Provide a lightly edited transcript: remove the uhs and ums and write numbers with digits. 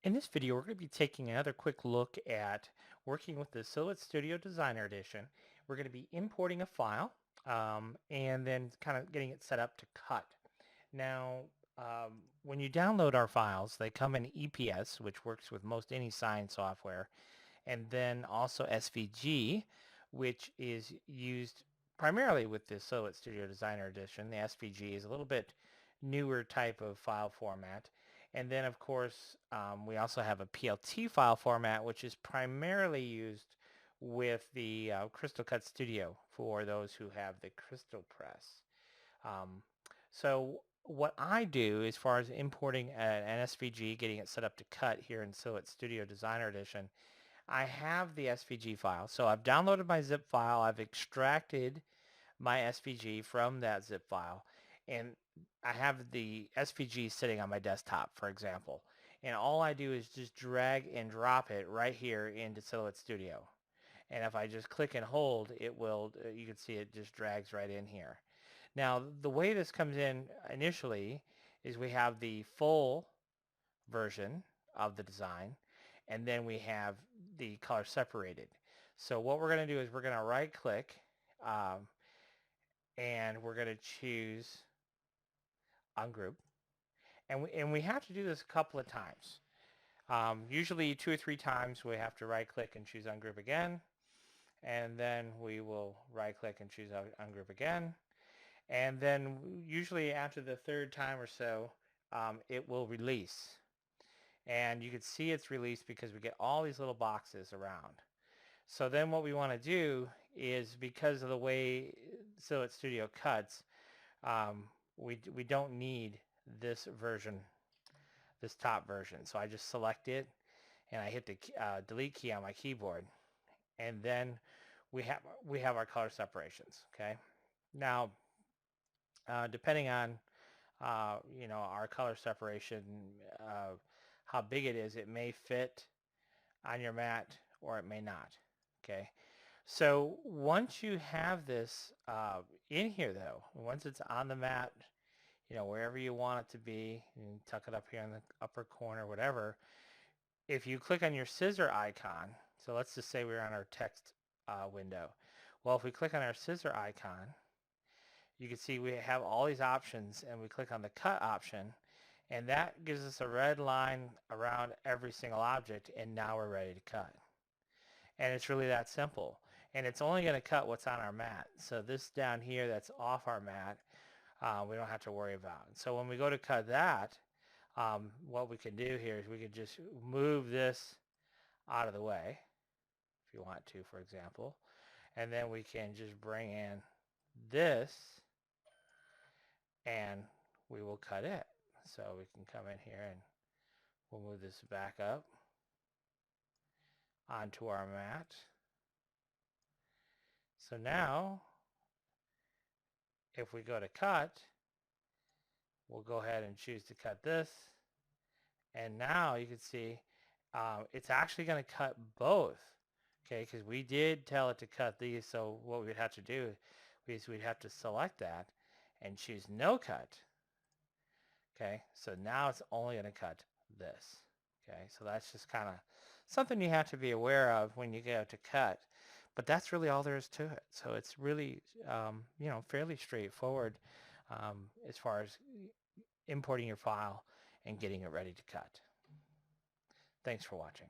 In this video, we're going to be taking another quick look at working with the Silhouette Studio Designer Edition. We're going to be importing a file and then kind of getting it set up to cut. Now, when you download our files, they come in EPS, which works with most any sign software, and then also SVG, which is used primarily with the Silhouette Studio Designer Edition. The SVG is a little bit newer type of file format. And then, of course, we also have a PLT file format, which is primarily used with the Crystal Cut Studio for those who have the Crystal Press. So what I do as far as importing an SVG, getting it set up to cut here in Silhouette Studio Designer Edition, I have the SVG file. So I've downloaded my zip file. I've extracted my SVG from that zip file, and I have the SVG sitting on my desktop, for example. And all I do is just drag and drop it right here into Silhouette Studio. And if I just click and hold, it will, you can see it just drags right in here. Now, the way this comes in initially is we have the full version of the design, and then we have the color separated. So what we're going to do is we're going to right click and we're going to choose ungroup, and we have to do this a couple of times. Usually 2 or 3 times we have to right click and choose ungroup again, and then we will right click and choose ungroup again, and then usually after the 3rd time or so it will release. And you can see it's released because we get all these little boxes around. So then what we want to do is, because of the way Silhouette Studio cuts, we don't need this version, this top version. So I just select it and I hit the delete key on my keyboard, and then we have our color separations. Okay. Now, depending on our color separation, how big it is, it may fit on your mat or it may not. Okay. So once you have this in here, though, once it's on the mat, wherever you want it to be, you can tuck it up here in the upper corner, whatever. If you click on your scissor icon, so let's just say we're on our text window. Well, if we click on our scissor icon, you can see we have all these options, and we click on the cut option, and that gives us a red line around every single object, and now we're ready to cut. And it's really that simple. And it's only going to cut what's on our mat. So this down here that's off our mat, we don't have to worry about. So when we go to cut that, what we can do here is we can just move this out of the way, if you want to, for example. And then we can just bring in this, and we will cut it. So we can come in here and we'll move this back up onto our mat. So now, if we go to cut, we'll go ahead and choose to cut this. And now you can see it's actually going to cut both. Okay, because we did tell it to cut these. So what we'd have to do is we'd have to select that and choose no cut. Okay, so now it's only going to cut this. Okay, so that's just kind of something you have to be aware of when you go to cut. But that's really all there is to it. So it's really, fairly straightforward as far as importing your file and getting it ready to cut. Thanks for watching.